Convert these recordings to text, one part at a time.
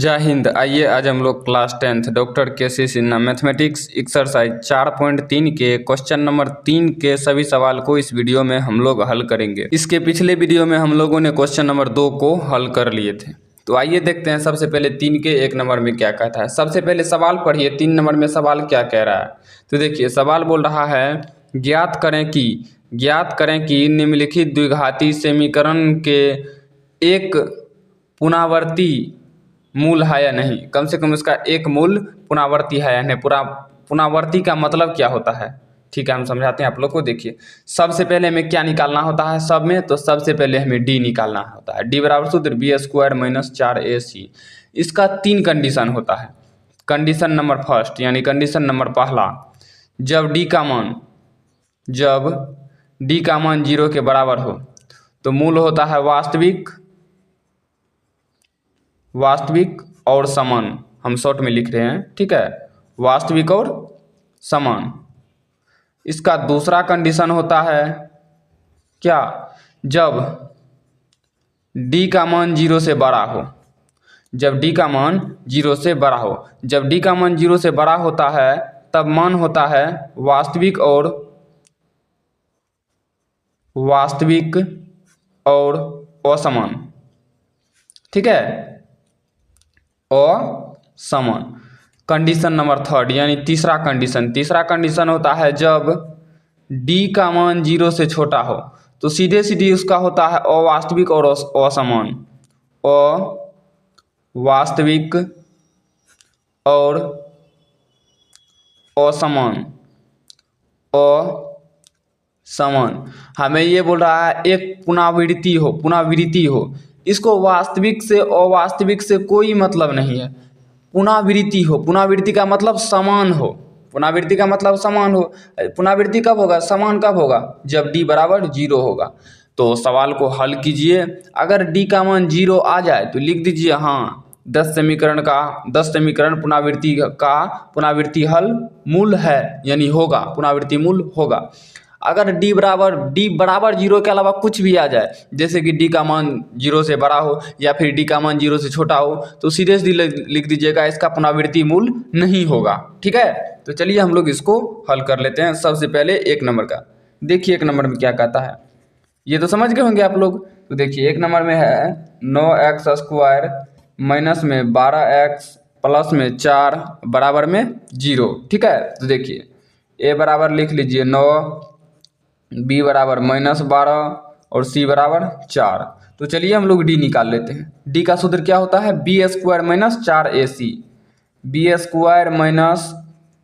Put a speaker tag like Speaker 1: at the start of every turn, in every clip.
Speaker 1: जय हिंद। आइए आज हम लोग class 10th doctor KC. Sinha mathematics exercise 4.3 के क्वेश्चन नंबर 3 के सभी सवाल को इस वीडियो में हम लोग हल करेंगे। इसके पिछले वीडियो में हम लोगों ने क्वेश्चन नंबर 2 को हल कर लिए थे। तो आइए देखते हैं सबसे पहले 3 के 1 नंबर में क्या कहता है। सबसे पहले सवाल पढ़िए, 3 नंबर में सवाल क्या कह रहा है। तो देखिए सवाल बोल रहा है ज्ञात करें कि निम्नलिखित द्विघाती समीकरण के एक पुनरावर्ती मूल है या नहीं। कम से कम इसका एक मूल पुनरावर्ती है या नहीं। पुनरावर्ती का मतलब क्या होता है, ठीक है, हम समझाते हैं आप लोग को। देखिए सबसे पहले हमें क्या निकालना होता है सब में, तो सबसे पहले हमें डी निकालना होता है। डी बराबर सूत्र बी स्क्वायर माइनस 4ac। इसका 3 कंडीशन होता है। कंडीशन नंबर फर्स्ट यानी कंडीशन नंबर पहला, जब डी का मान 0 के बराबर हो तो मूल होता है वास्तविक और समान। हम शॉर्ट में लिख रहे हैं, ठीक है, वास्तविक और समान। इसका दूसरा कंडीशन होता है क्या, जब d का मान 0 से बड़ा हो। जब d का मान 0 से बड़ा हो, जब d का मान 0 से बड़ा होता है तब मान होता है वास्तविक और असमान, ठीक है, असमान। कंडीशन नंबर थर्ड यानी तीसरा कंडीशन होता है जब d का मान 0 से छोटा हो। तो सीधे उसका होता है अवास्तविक और असमान। अवास्तविक और असमान। हमें ये बोल रहा है एक पुनरावृत्ति हो। इसको वास्तविक से अवास्तविक से कोई मतलब नहीं है। पुनरावृत्ति का मतलब समान हो। पुनरावृत्ति कब होगा, समान कब होगा, जब d बराबर 0 होगा। तो सवाल को हल कीजिए। अगर d का मान 0 आ जाए तो लिख दीजिए हाँ 10 समीकरण पुनरावृत्ति हल मूल है, यानी होगा, पुनरावृत्ति मूल होगा। अगर d बराबर 0 के अलावा कुछ भी आ जाए, जैसे कि d का मान 0 से बड़ा हो या फिर d का मान 0 से छोटा हो, तो सीधे लिख दीजिएगा इसका पुनरावृत्ति मूल नहीं होगा, ठीक है। तो चलिए हम लोग इसको हल कर लेते हैं। सबसे पहले 1 नंबर का देखिए, 1 नंबर में क्या कहता है, ये तो समझ गए होंगे आप लोग। तो देखिए 1 नंबर में है 9x² माइनस में 12x प्लस में 4 बराबर में 0, ठीक है। तो देखिए a बराबर लिख लीजिए 9, b बराबर -12 और c बराबर 4। तो चलिए हम लोग d निकाल लेते हैं। d का सूत्र क्या होता है, b² माइनस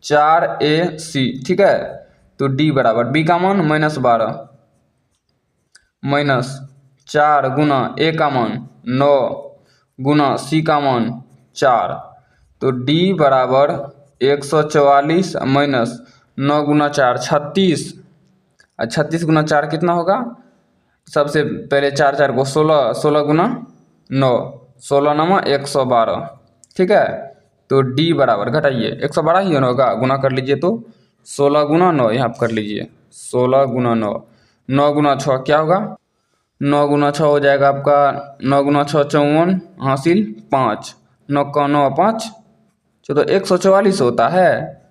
Speaker 1: 4ac। ठीक है। तो d बराबर b का मान -12 माइनस 4 गुना a का मान 9 गुना c का मान 4। तो d बराबर 144 माइनस 9 गुना 4 36। 36 गुना 4 कितना होगा, सबसे पहले 4 को 16 गुना 9, 16 9 112, ठीक है। तो d बराबर घटाइए 112 ही होगा, गुना कर लीजिए तो 16 गुना 9 यहाँ कर लीजिए 16 गुना 9, 9 गुना 6 क्या होगा, 9 गुना 6 हो जाएगा आपका 9 गुना 6 54 हासिल 5, 9 का 9 5 तो 144 होता है।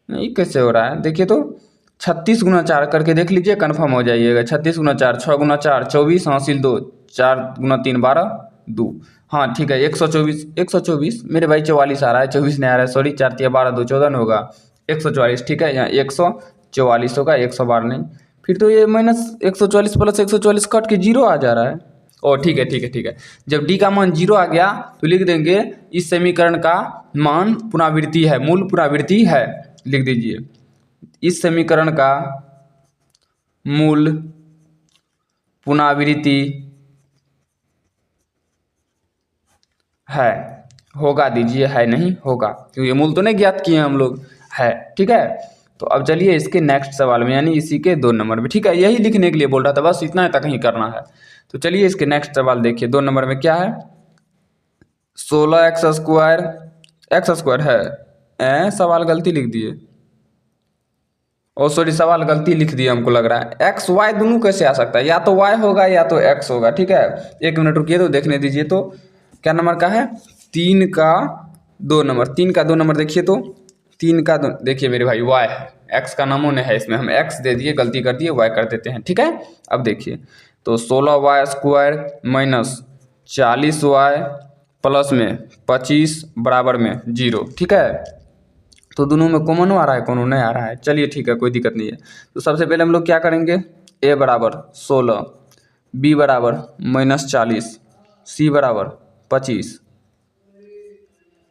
Speaker 1: ये कैसे हो रहा है, देखिए तो 36 गुना 4 करके देख लीजिए, कन्फर्म हो जाइएगा। 36 गुना 4 6 गुना 4 24 हासिल 2, 4 गुना 3 12 2, हाँ ठीक है 124 मेरे भाई 44 आ रहा है, 24 नहीं आ रहा है, सॉरी, 4 3 12 2 14 होगा 144, ठीक है। यहाँ 144 होगा 112 नहीं, फिर तो ये -144 प्लस 144 कट के 0 आ जा रहा है। ओ ठीक है। जब d का मान 0 आ गया तो लिख देंगे इस समीकरण का मान पुनरावृत्ति है, मूल पुनरावृत्ति है, लिख दीजिए इस समीकरण का मूल पुनरावृत्ति है, होगा दीजिए, है नहीं होगा, क्योंकि मूल तो नहीं ज्ञात किए हम लोग, है, ठीक है। तो अब चलिए इसके नेक्स्ट सवाल में यानी इसी के 2 नंबर में, ठीक है, यही लिखने के लिए बोल रहा था, बस इतना तक ही करना है। तो चलिए इसके नेक्स्ट सवाल देखिए, 2 नंबर में क्या है, 16x² है, सवाल गलती लिख दिए, ओ सॉरी सवाल गलती लिख दिया हमको लग रहा है। एक्स वाई दोनों कैसे आ सकता है, या तो वाई होगा या तो एक्स होगा, ठीक है। 1 मिनट रुकिए तो देखने दीजिए। तो क्या नंबर का है, 3 का 2 नंबर, 3 का 2 नंबर देखिए तो 3 का 2, देखिए मेरे भाई y है, x का नमूने है, इसमें हम x दे दिए, गलती कर दिए y कर देते हैं, ठीक है। अब देखिए तो 16y² माइनस 40y प्लस में 25 बराबर में 0, ठीक है। तो दोनों में कॉमन आ रहा है, कौन नहीं आ रहा है, चलिए ठीक है, कोई दिक्कत नहीं है। तो सबसे पहले हम लोग क्या करेंगे, a बराबर 16, b बराबर -40, c बराबर 25,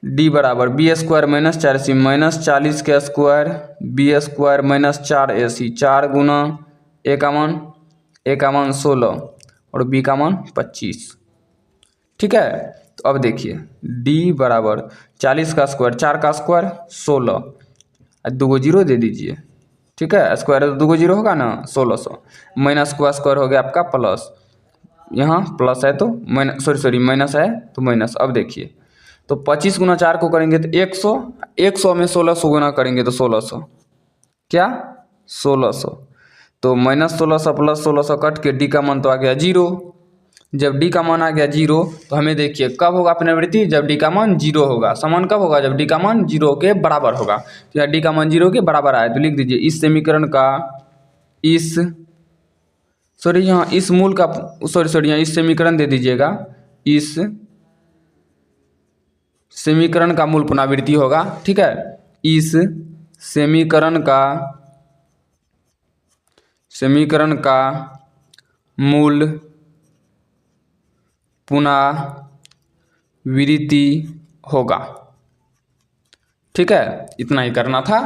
Speaker 1: d बराबर b² माइनस 4ac, -40 के square b² minus 4ac, 4 Guna a का मान 16 और b का मान 25, ठीक है। तो अब देखिए d बराबर 40 का स्क्वायर, 4 का स्क्वायर 16, 2 जीरो दे दीजिए, ठीक है, स्क्वायर तो 2 जीरो होगा ना, 1600 माइनस का स्क्वायर हो गया आपका प्लस, यहाँ प्लस है तो माइनस, सॉरी माइनस है तो माइनस। अब देखिए तो 25 गुना 4 को करेंगे तो 100, 100 में 1600 गुना करेंगे तो 1600, क्या 1600, तो -1600 प्लस 1600 कट के डी का मान तो आ गया 0। जब डी का मान आ गया 0 तो हमें देखिए कब होगा पुनरावृत्ति, जब डी का मान 0 होगा। समान कब होगा, जब डी का मान 0 के बराबर होगा। तो यहाँ डी का मान 0 के बराबर आए तो लिख दीजिए इस समीकरण का, इस सॉरी यहाँ इस मूल का, सॉरी यहाँ इस समीकरण दे दीजिएगा, इस समीकरण का मूल पुनरावृत्ति होगा, ठीक है। इस समीकरण का मूल पुनरावृत्ति होगा, ठीक है। इतना ही करना था।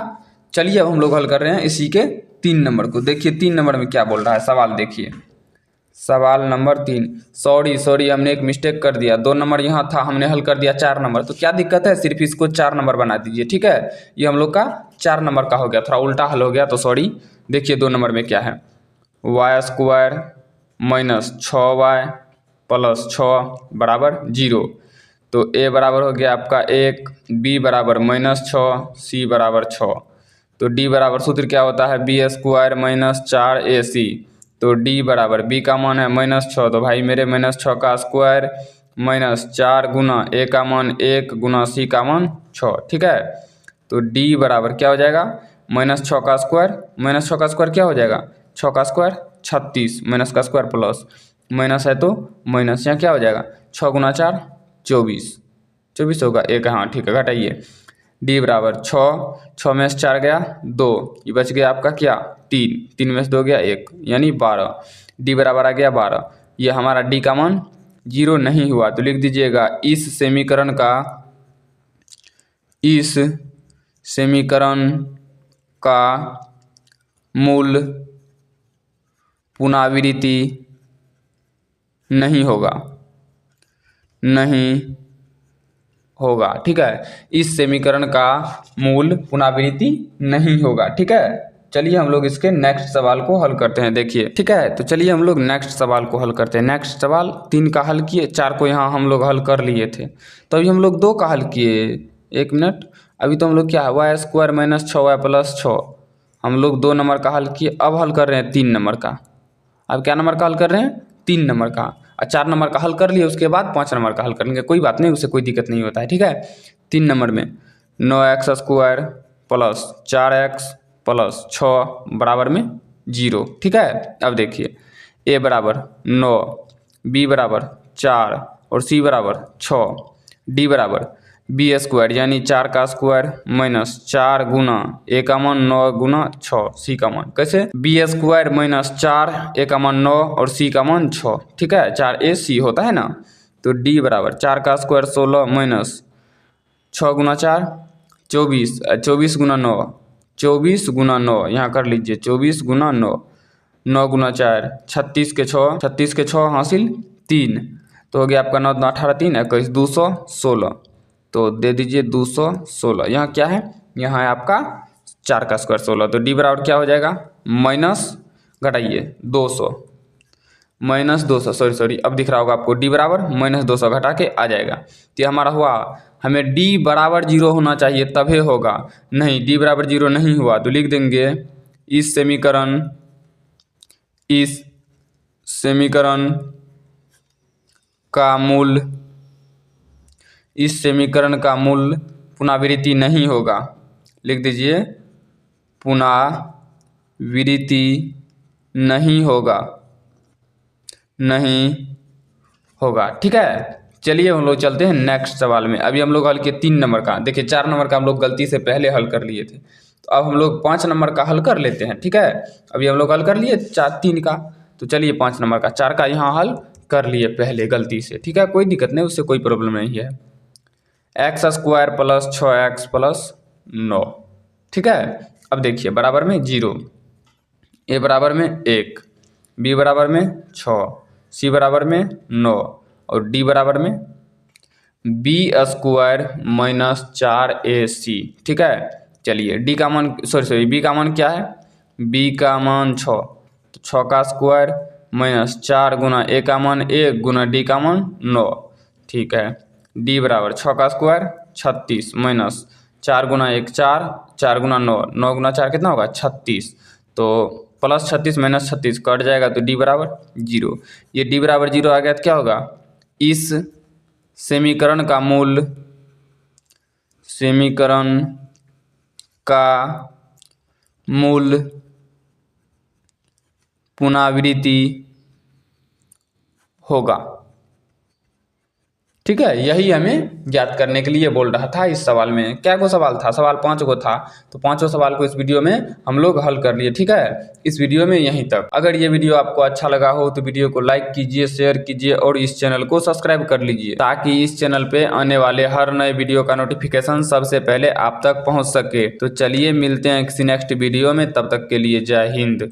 Speaker 1: चलिए अब हम लोग हल कर रहे हैं इसी के 3 नंबर को। देखिए 3 नंबर में क्या बोल रहा है सवाल, देखिए सवाल नंबर 3। सॉरी हमने एक मिस्टेक कर दिया, 2 नंबर यहाँ था, हमने हल कर दिया 4 नंबर। तो क्या दिक्कत है, सिर्फ इसको 4 नंबर बना दीजिए, ठीक है। ये हम लोग का 4 नंबर का हो गया, थोड़ा उल्टा हल हो गया तो सॉरी। देखिए 2 नंबर में क्या है, y² माइनस 6y प्लस 6 बराबर 0। तो a बराबर हो गया आपका 1, b बराबर -6, c बराबर 6। तो d बराबर सूत्र क्या होता है, b² माइनस 4ac। तो d बराबर b का मान है -6, तो भाई मेरे -6 का स्क्वायर माइनस 4 गुना a का मान 1 गुना c का मान 6, ठीक है। तो d बराबर क्या हो जाएगा, -6 का स्क्वायर, -6 का स्क्वायर क्या हो जाएगा, 6 का स्क्वायर 36, माइनस का स्क्वायर प्लस, माइनस है तो माइनस, यहाँ क्या हो जाएगा 6 गुना 4 24 होगा, एक हाँ ठीक है, घटाइए। डी बराबर 6 में से 4 गया 2, ये बच गया आपका क्या 3 में से 2 गया 1, यानी 12। डी बराबर आ गया 12। ये हमारा डी का मान 0 नहीं हुआ तो लिख दीजिएगा इस समीकरण का मूल पुनरावृत्ति नहीं होगा, ठीक है। इस समीकरण का मूल पुनरावृत्ति नहीं होगा, ठीक है। चलिए हम लोग इसके नेक्स्ट सवाल को हल करते हैं, देखिए ठीक है। तो चलिए हम लोग नेक्स्ट सवाल को हल करते हैं। नेक्स्ट सवाल 3 का हल किए, 4 को यहाँ हम लोग हल कर लिए थे, तो अभी हम लोग 2 का हल किए। 1 मिनट, अभी तो हम लोग क्या है y² माइनस 6y प्लस 6, हम लोग 2 नंबर का हल किए। अब हल कर रहे हैं 3 नंबर का। अब क्या नंबर का हल कर रहे हैं, 3 नंबर का। और 4 नंबर का हल कर लिए, उसके बाद 5 नंबर का हल करेंगे, कोई बात नहीं, उससे कोई दिक्कत नहीं होता है, ठीक है। 3 नंबर में 9x² प्लस 4x प्लस 6 बराबर में 0, ठीक है। अब देखिए a बराबर 9, b बराबर 4 और c बराबर 6, d बराबर b² यानी 4 का स्क्वायर माइनस 4 गुना a का मान 9 गुना 6 c का मान, कैसे b² माइनस 4 a का मान 9 और c का मान 6, ठीक है, 4ac होता है ना। तो d बराबर 4 का स्क्वायर 16 माइनस 6 गुना 4 24, 24 गुना 9, 24 गुना 9 यहाँ कर लीजिए, 24 गुना 9, 9 गुना 4 36 के 6, 36 के 6 हासिल 3, तो हो गया आपका 9 18 3 21 216, तो दे दीजिए 216। यहाँ क्या है, यहाँ है आपका 4 का स्क्वायर 16, तो डी बराबर क्या हो जाएगा माइनस, घटाइए 200, -200, सॉरी अब दिख रहा होगा आपको, डी बराबर -200 घटा के आ जाएगा। तो ये हमारा हुआ, हमें डी बराबर 0 होना चाहिए तभी होगा, नहीं डी बराबर 0 नहीं हुआ तो लिख देंगे इस समीकरण का मूल इस समीकरण का मूल पुनरावृत्ति नहीं होगा। लिख दीजिए, पुनरावृत्ति नहीं होगा, नहीं होगा। ठीक है, चलिए हम लोग चलते हैं नेक्स्ट सवाल में। अभी हम लोग हल किए 3 नंबर का, देखिए 4 नंबर का हम लोग गलती से पहले हल कर लिए थे, तो अब हम लोग 5 नंबर का हल कर लेते हैं। ठीक है, अभी हम लोग हल कर लिए 3 का, तो चलिए 5 नंबर का 4 का यहाँ हल कर लिए पहले गलती से। ठीक है, कोई दिक्कत नहीं, उससे कोई प्रॉब्लम नहीं है। x² + 6x + 9। ठीक है, अब देखिए बराबर में 0, a बराबर में 1, b बराबर में 6, c बराबर में 9 और d बराबर में b² - 4ac। ठीक है, चलिए d का मान b का मान क्या है, b का मान 6, तो 6 का स्क्वायर - 4 गुना a का मान 1 गुना d का मान 9। ठीक है, d बराबर 6 का स्क्वायर 36 - 4 गुना 1 4, 4 गुना 9, 9 गुना 4 कितना होगा 36, तो +36 - 36 कट जाएगा, तो d बराबर 0। ये d बराबर 0 आ गया तो क्या होगा, इस समीकरण का मूल पुनरावृत्ति होगा। ठीक है, यही हमें ज्ञात करने के लिए बोल रहा था इस सवाल में। क्या को सवाल था, सवाल 5 को था, तो 5 सवाल को इस वीडियो में हम लोग हल कर लिए। ठीक है, इस वीडियो में यहीं तक। अगर ये वीडियो आपको अच्छा लगा हो तो वीडियो को लाइक कीजिए, शेयर कीजिए और इस चैनल को सब्सक्राइब कर लीजिए, ताकि इस चैनल पे आने वाले हर नए वीडियो का नोटिफिकेशन सबसे पहले आप तक पहुँच सके। तो चलिए मिलते हैं किसी नेक्स्ट वीडियो में, तब तक के लिए जय हिंद।